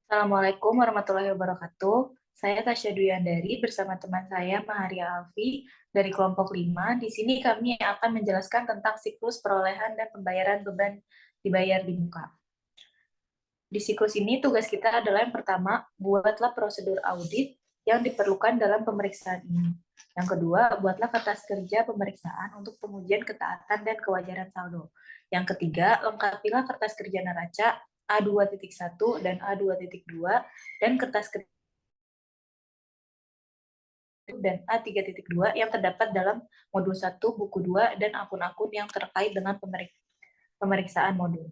Assalamualaikum warahmatullahi wabarakatuh. Saya Tasya Duyandari bersama teman saya Maharia Alfi dari kelompok 5. Di sini kami akan menjelaskan tentang siklus perolehan dan pembayaran beban dibayar di muka. Di siklus ini tugas kita adalah yang pertama, buatlah prosedur audit yang diperlukan dalam pemeriksaan ini. Yang kedua, buatlah kertas kerja pemeriksaan untuk pengujian ketaatan dan kewajaran saldo. Yang ketiga, lengkapilah kertas kerja neraca A2.1 dan A2.2 dan kertas kerja dan A3.2 yang terdapat dalam modul 1, buku 2, dan akun-akun yang terkait dengan pemeriksaan modul.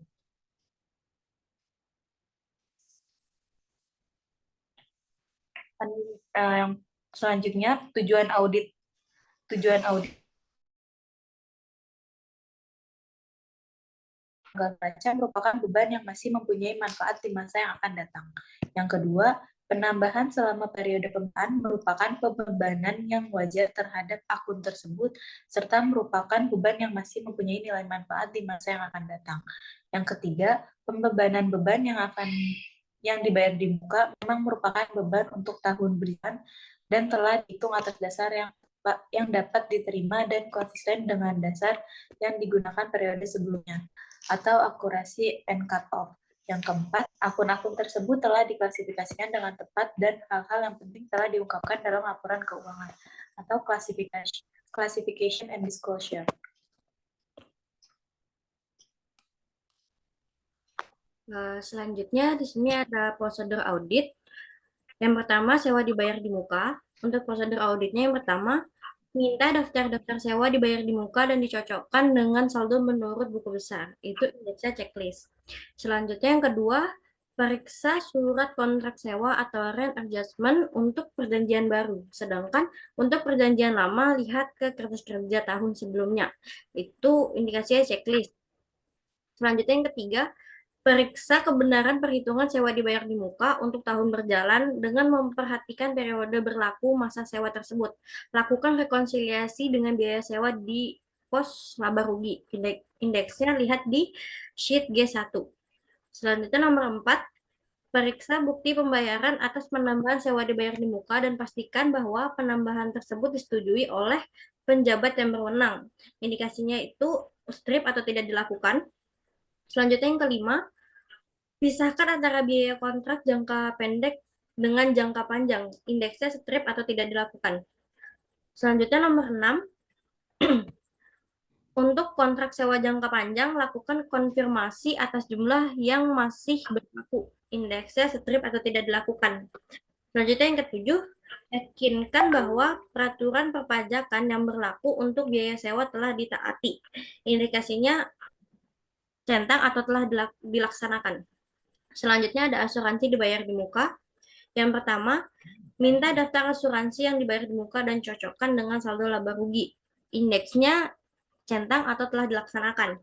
Yang selanjutnya, tujuan audit neraca merupakan beban yang masih mempunyai manfaat di masa yang akan datang. Yang kedua, penambahan selama periode pembayaran merupakan pembebanan yang wajar terhadap akun tersebut, serta merupakan beban yang masih mempunyai nilai manfaat di masa yang akan datang. Yang ketiga, pembebanan beban yang dibayar di muka memang merupakan beban untuk tahun berjalan dan telah dihitung atas dasar yang dapat diterima dan konsisten dengan dasar yang digunakan periode sebelumnya, atau akurasi and cut-off. Yang keempat, akun-akun tersebut telah diklasifikasikan dengan tepat dan hal-hal yang penting telah diungkapkan dalam laporan keuangan, atau classification and disclosure. Selanjutnya di sini ada prosedur audit. Yang pertama, sewa dibayar di muka. Untuk prosedur auditnya yang pertama, minta daftar-daftar sewa dibayar di muka dan dicocokkan dengan saldo menurut buku besar. Itu indeksnya checklist. Selanjutnya yang kedua, periksa surat kontrak sewa atau rent adjustment untuk perjanjian baru. Sedangkan untuk perjanjian lama, lihat ke kertas kerja tahun sebelumnya. Itu indikasinya checklist. Selanjutnya yang ketiga, periksa kebenaran perhitungan sewa dibayar di muka untuk tahun berjalan dengan memperhatikan periode berlaku masa sewa tersebut. Lakukan rekonsiliasi dengan biaya sewa di pos laba rugi. Indeksnya lihat di sheet G1. Selanjutnya nomor 4, periksa bukti pembayaran atas penambahan sewa dibayar di muka dan pastikan bahwa penambahan tersebut disetujui oleh penjabat yang berwenang. Indikasinya itu strip atau tidak dilakukan. Selanjutnya yang kelima, pisahkan antara biaya kontrak jangka pendek dengan jangka panjang. Indeksnya strip atau tidak dilakukan. Selanjutnya nomor 6, untuk kontrak sewa jangka panjang, lakukan konfirmasi atas jumlah yang masih berlaku. Indeksnya strip atau tidak dilakukan. Selanjutnya yang ketujuh, yakinkan bahwa peraturan perpajakan yang berlaku untuk biaya sewa telah ditaati. Indikasinya centang atau telah dilaksanakan. Selanjutnya ada asuransi dibayar di muka. Yang pertama, minta daftar asuransi yang dibayar di muka dan cocokkan dengan saldo laba rugi. Indeksnya centang atau telah dilaksanakan.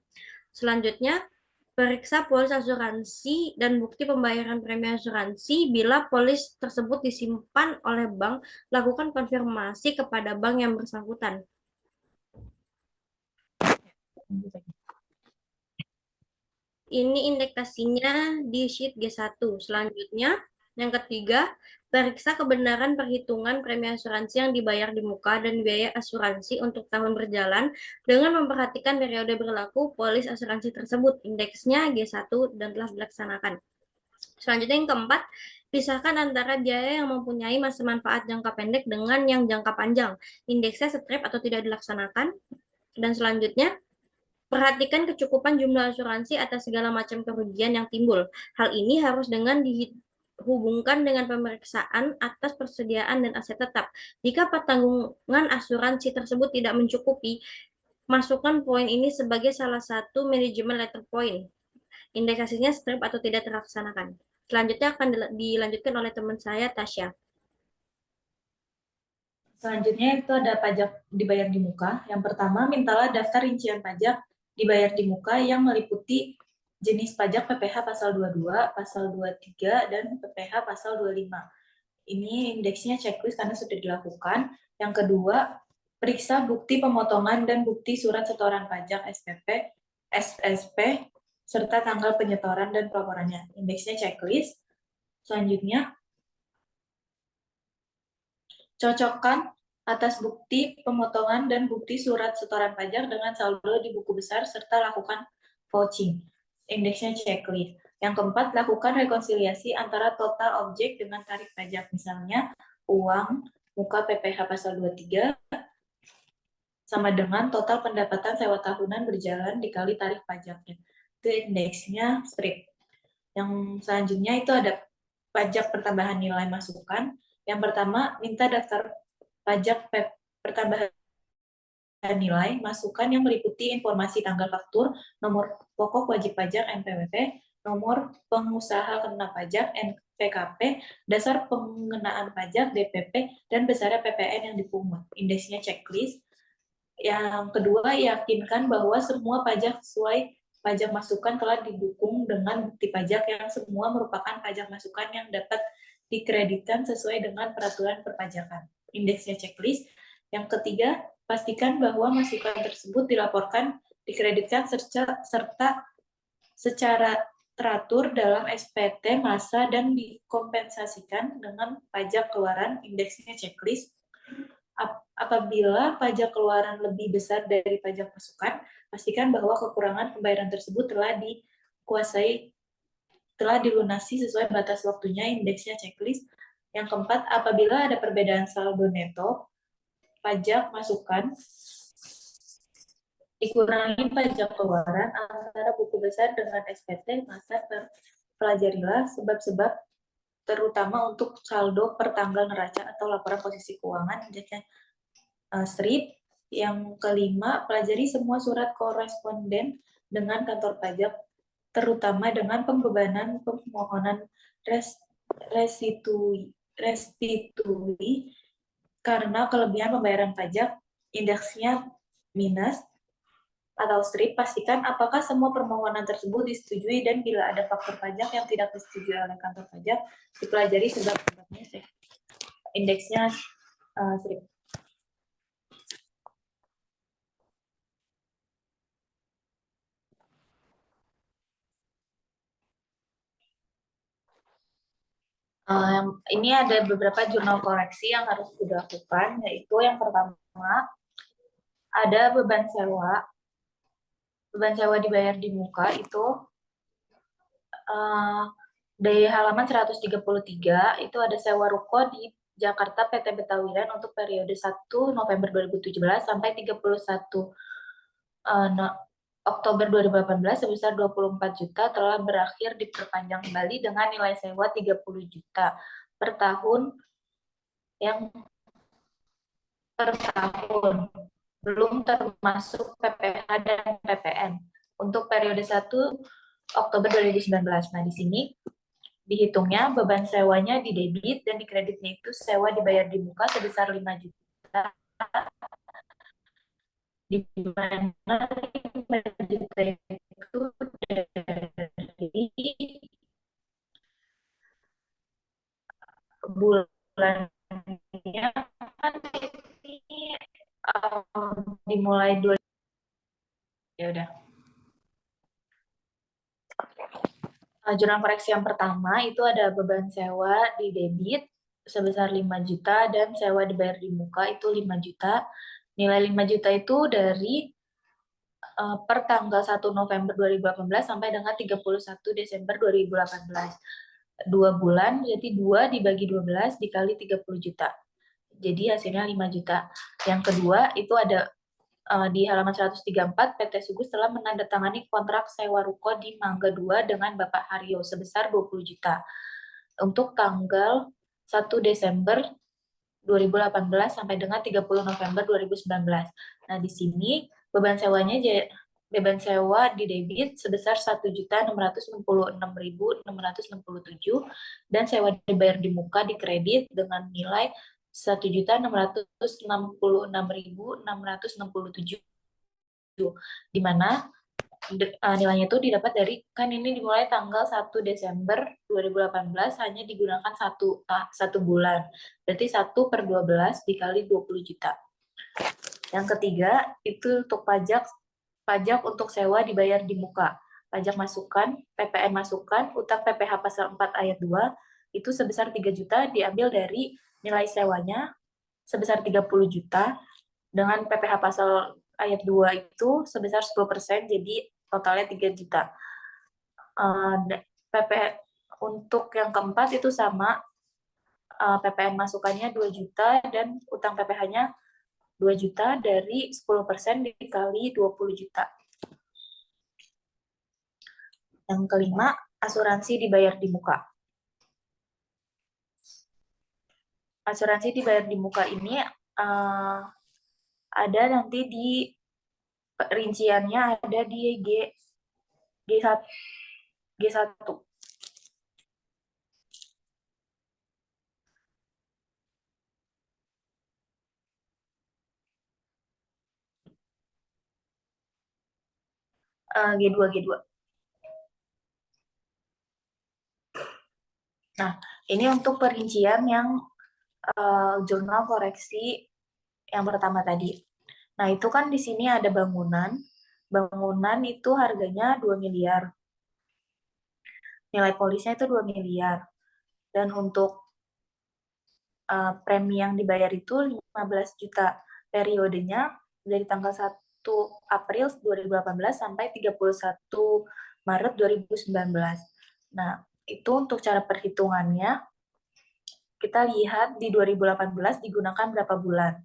Selanjutnya, periksa polis asuransi dan bukti pembayaran premi asuransi. Bila polis tersebut disimpan oleh bank, lakukan konfirmasi kepada bank yang bersangkutan. Ini indeksasinya di sheet G1. Selanjutnya, yang ketiga, periksa kebenaran perhitungan premi asuransi yang dibayar di muka dan biaya asuransi untuk tahun berjalan dengan memperhatikan periode berlaku polis asuransi tersebut. Indeksnya G1 dan telah dilaksanakan. Selanjutnya yang keempat, pisahkan antara biaya yang mempunyai masa manfaat jangka pendek dengan yang jangka panjang. Indeksnya strip atau tidak dilaksanakan. Dan selanjutnya, perhatikan kecukupan jumlah asuransi atas segala macam kerugian yang timbul. Hal ini harus dengan dihubungkan dengan pemeriksaan atas persediaan dan aset tetap. Jika pertanggungan asuransi tersebut tidak mencukupi, masukkan poin ini sebagai salah satu manajemen letter point. Indikasinya strip atau tidak terlaksanakan. Selanjutnya akan dilanjutkan oleh teman saya, Tasya. Selanjutnya itu ada pajak dibayar di muka. Yang pertama, mintalah daftar rincian pajak dibayar di muka yang meliputi jenis pajak PPh pasal 22, pasal 23, dan PPh pasal 25. Ini indeksnya checklist karena sudah dilakukan. Yang kedua, periksa bukti pemotongan dan bukti surat setoran pajak SPP, SSP serta tanggal penyetoran dan pelaporannya. Indeksnya checklist. Selanjutnya, cocokkan atas bukti pemotongan dan bukti surat setoran pajak dengan saldo di buku besar serta lakukan vouching. Indeksnya checklist. Yang keempat, lakukan rekonsiliasi antara total objek dengan tarif pajak. Misalnya, uang muka PPh pasal 23 sama dengan total pendapatan sewa tahunan berjalan dikali tarif pajaknya. Itu indeksnya strip. Yang selanjutnya itu ada pajak pertambahan nilai masukan. Yang pertama, minta daftar pajak pertambahan nilai masukan yang meliputi informasi tanggal faktur, nomor pokok wajib pajak NPWP, nomor pengusaha kena pajak NPKP, dasar pengenaan pajak DPP, dan besarnya PPN yang dipungut. Indeksnya checklist. Yang kedua, yakinkan bahwa semua pajak sesuai pajak masukan telah didukung dengan bukti pajak yang semua merupakan pajak masukan yang dapat dikreditkan sesuai dengan peraturan perpajakan. Indeksnya checklist. Yang ketiga, pastikan bahwa masukan tersebut dilaporkan, dikreditkan, serta secara teratur dalam SPT masa dan dikompensasikan dengan pajak keluaran. Indeksnya checklist. Apabila pajak keluaran lebih besar dari pajak masukan, pastikan bahwa kekurangan pembayaran tersebut telah dilunasi sesuai batas waktunya. Indeksnya checklist. Yang keempat, apabila ada perbedaan saldo neto pajak masukan, dikurangi pajak keluaran antara buku besar dengan SPT, masa pelajarilah sebab-sebab terutama untuk saldo per tanggal neraca atau laporan posisi keuangan. Indeksnya strip. Yang kelima, pelajari semua surat koresponden dengan kantor pajak, terutama dengan pembebanan permohonan restitusi karena kelebihan pembayaran pajak. Indeksnya minus atau strip. Pastikan apakah semua permohonan tersebut disetujui dan bila ada faktor pajak yang tidak disetujui oleh kantor pajak, dipelajari sebab-sebabnya. Indeksnya strip. Ini ada beberapa jurnal koreksi yang harus dilakukan, yaitu yang pertama, ada beban sewa. Beban sewa dibayar di muka itu di halaman 133, itu ada sewa ruko di Jakarta PT Betawiran untuk periode 1 November 2017 sampai 31 Oktober 2018 sebesar 24 juta telah berakhir diperpanjang kembali dengan nilai sewa 30 juta per tahun yang per tahun, belum termasuk PPh dan PPN untuk periode 1 Oktober 2019. Nah, di sini dihitungnya beban sewanya di debit dan di kreditnya itu sewa dibayar di muka sebesar 5 juta, di mana 5 juta itu dari bulannya kan ini dimulai dua. Ya udah. Jurnal koreksi yang pertama itu ada beban sewa di debit sebesar 5 juta dan sewa dibayar di muka itu 5 juta. Nilai 5 juta itu dari per tanggal 1 November 2018 sampai dengan 31 Desember 2018. 2 bulan, jadi 2 dibagi 12 dikali 30 juta. Jadi hasilnya 5 juta. Yang kedua, itu ada di halaman 134, PT Sugus telah menandatangani kontrak sewa ruko di Mangga 2 dengan Bapak Haryo sebesar 20 juta untuk tanggal 1 Desember 2018 sampai dengan 30 November 2019. Nah, di sini beban sewanya beban sewa di debit sebesar 1.666.667 dan sewa dibayar di muka di kredit dengan nilai 1.666.667, di mana nilainya itu didapat dari, kan ini dimulai tanggal 1 Desember 2018 hanya digunakan satu bulan. Berarti 1/12 dikali 20 juta. Yang ketiga, itu untuk pajak untuk sewa dibayar di muka. pajak masukan, PPN masukan, utang PPh pasal 4 ayat 2 itu sebesar 3 juta diambil dari nilai sewanya sebesar 30 juta dengan PPh pasal ayat 2 itu sebesar 10%, jadi totalnya 3 juta. PP untuk yang keempat itu sama, PPN masukannya 2 juta dan utang PPh-nya 2 juta dari 10% dikali 20 juta. Yang kelima, asuransi dibayar di muka. Asuransi dibayar di muka ini ada nanti di rinciannya, ada di G1. G1. G2, G2. Nah, ini untuk perincian yang jurnal koreksi yang pertama tadi. Nah, itu kan di sini ada bangunan. Bangunan itu harganya 2 miliar. Nilai polisnya itu 2 miliar. Dan untuk premi yang dibayar itu 15 juta. Periodenya dari tanggal 1 April 2018 sampai 31 Maret 2019. Nah, itu untuk cara perhitungannya, kita lihat di 2018 digunakan berapa bulan.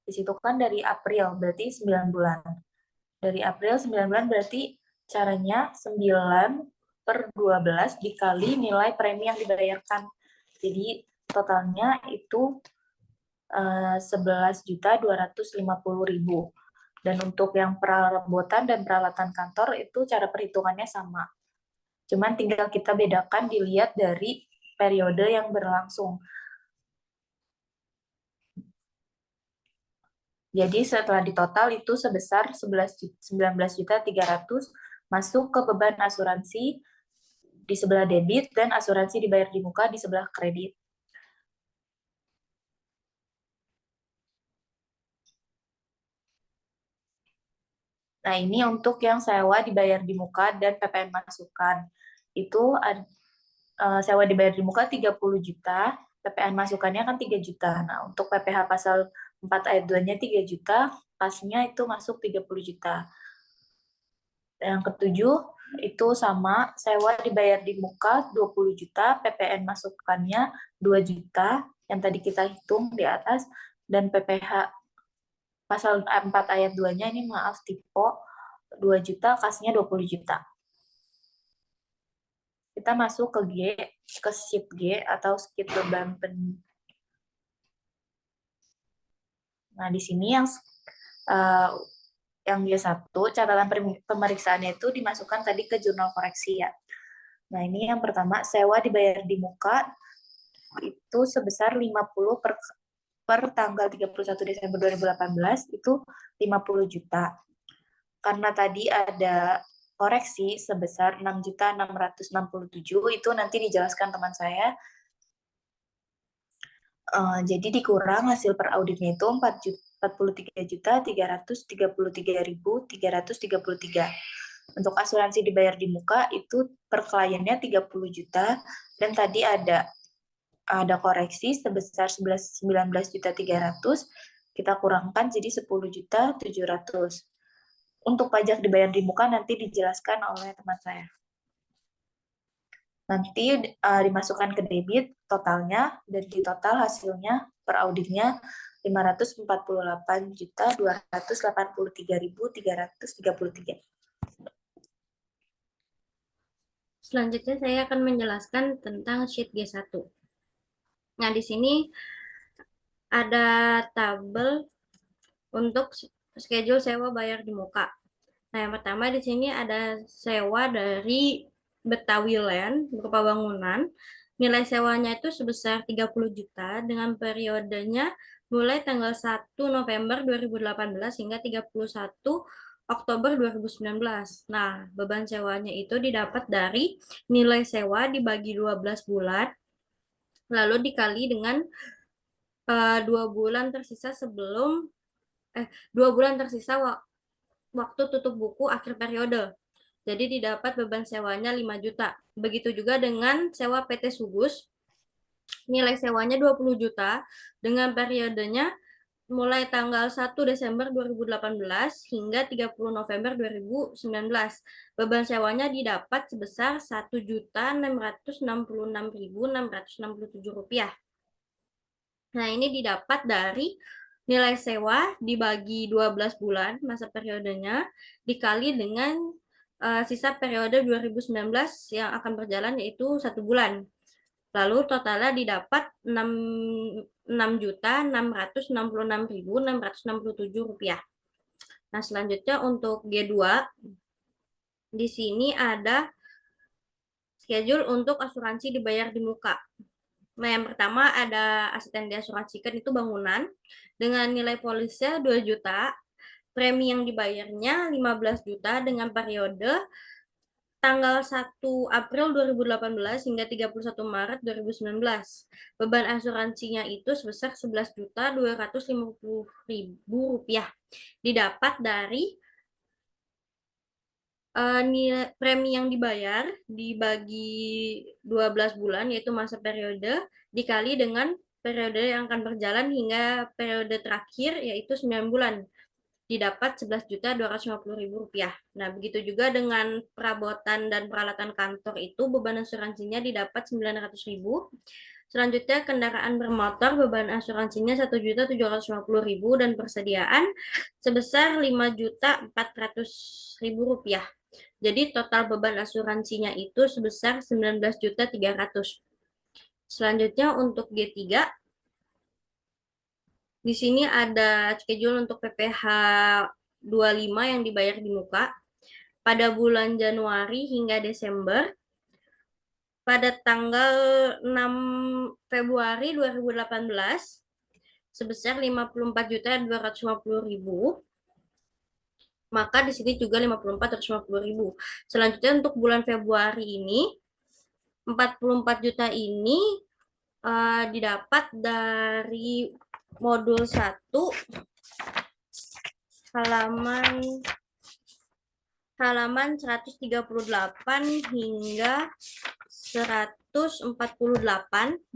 Di situ kan dari April, berarti 9 bulan. Dari April 9 bulan berarti caranya 9/12 dikali nilai premi yang dibayarkan. Jadi totalnya itu 11.250.000. Dan untuk yang perabotan dan peralatan kantor itu cara perhitungannya sama. Cuman tinggal kita bedakan dilihat dari periode yang berlangsung. Jadi setelah ditotal itu sebesar 19.300.000 masuk ke beban asuransi di sebelah debit dan asuransi dibayar di muka di sebelah kredit. Nah, ini untuk yang sewa dibayar di muka dan PPN masukan. Itu sewa dibayar di muka 30 juta, PPN masukannya kan 3 juta. Nah, untuk PPh pasal 4 ayat 2-nya 3 juta, kasnya itu masuk 30 juta. Yang ketujuh, itu sama, sewa dibayar di muka 20 juta, PPN masukannya 2 juta, yang tadi kita hitung di atas, dan PPh pasal 4 ayat 2-nya ini maaf tipe 2 juta, kasnya 20 juta. Kita masuk ke G, ke sheet G atau sheet beban Nah, di sini yang G1, catatan pemeriksaannya itu dimasukkan tadi ke jurnal koreksi ya. Nah, ini yang pertama, sewa dibayar di muka itu sebesar 50 per tanggal 31 Desember 2018 itu 50 juta. Karena tadi ada koreksi sebesar 6.667 itu nanti dijelaskan teman saya. Jadi dikurang hasil per auditnya itu 43.333.333. Untuk asuransi dibayar di muka itu per kliennya 30 juta dan tadi ada koreksi sebesar 19.300.000 kita kurangkan jadi 10.700.000. Untuk pajak dibayar di muka nanti dijelaskan oleh teman saya. Nanti dimasukkan ke debit totalnya dan di total hasilnya per auditnya 548.283.333. Selanjutnya saya akan menjelaskan tentang sheet G1. Nah, di sini ada tabel untuk schedule sewa bayar di muka. Nah, yang pertama di sini ada sewa dari Betawi Land berupa bangunan. Nilai sewanya itu sebesar 30 juta dengan periodenya mulai tanggal 1 November 2018 hingga 31 Oktober 2019. Nah, beban sewanya itu didapat dari nilai sewa dibagi 12 bulan, lalu dikali dengan 2 bulan tersisa dua bulan tersisa waktu tutup buku akhir periode. Jadi didapat beban sewanya 5 juta. Begitu juga dengan sewa PT Sugus, nilai sewanya 20 juta dengan periodenya mulai tanggal 1 Desember 2018 hingga 30 November 2019. Beban sewanya didapat sebesar Rp1.666.667. Nah, ini didapat dari nilai sewa dibagi 12 bulan masa periodenya dikali dengan sisa periode 2019 yang akan berjalan yaitu 1 bulan. Lalu totalnya didapat Rp6.666.667. Nah, selanjutnya untuk G2, di sini ada schedule untuk asuransi dibayar di muka. Nah, yang pertama ada aset yang diasuransikan itu bangunan dengan nilai polisnya 2 juta, premi yang dibayarnya 15 juta dengan periode tanggal 1 April 2018 hingga 31 Maret 2019. Beban asuransinya itu sebesar Rp11.250.000. Didapat dari nilai premi yang dibayar dibagi 12 bulan yaitu masa periode dikali dengan periode yang akan berjalan hingga periode terakhir yaitu 9 bulan. Didapat Rp11.250.000. Nah, begitu juga dengan perabotan dan peralatan kantor itu beban asuransinya didapat Rp900.000. Selanjutnya kendaraan bermotor beban asuransinya Rp1.750.000 dan persediaan sebesar Rp5.400.000. Jadi total beban asuransinya itu sebesar Rp19.300.000. Selanjutnya untuk G3, di sini ada schedule untuk PPh 25 yang dibayar di muka pada bulan Januari hingga Desember. Pada tanggal 6 Februari 2018 sebesar Rp54.250.000. Maka di sini juga Rp54.250.000. Selanjutnya untuk bulan Februari ini 44 juta ini didapat dari modul 1 halaman 138 hingga 148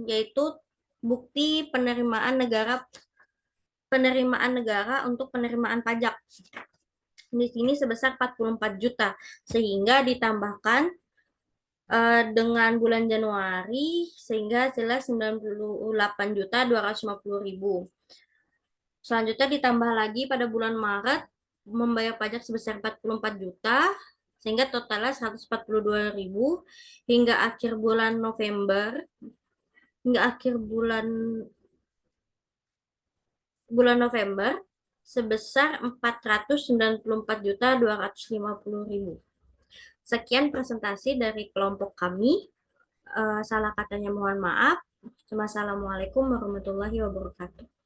yaitu bukti penerimaan negara untuk penerimaan pajak. Di sini sebesar 44 juta sehingga ditambahkan dengan bulan Januari sehingga hasilnya 98.250.000. Selanjutnya ditambah lagi pada bulan Maret membayar pajak sebesar 44 juta sehingga totalnya 142.000 hingga akhir bulan November sebesar 494.250.000. Sekian presentasi dari kelompok kami. Salah katanya mohon maaf. Wassalamualaikum warahmatullahi wabarakatuh.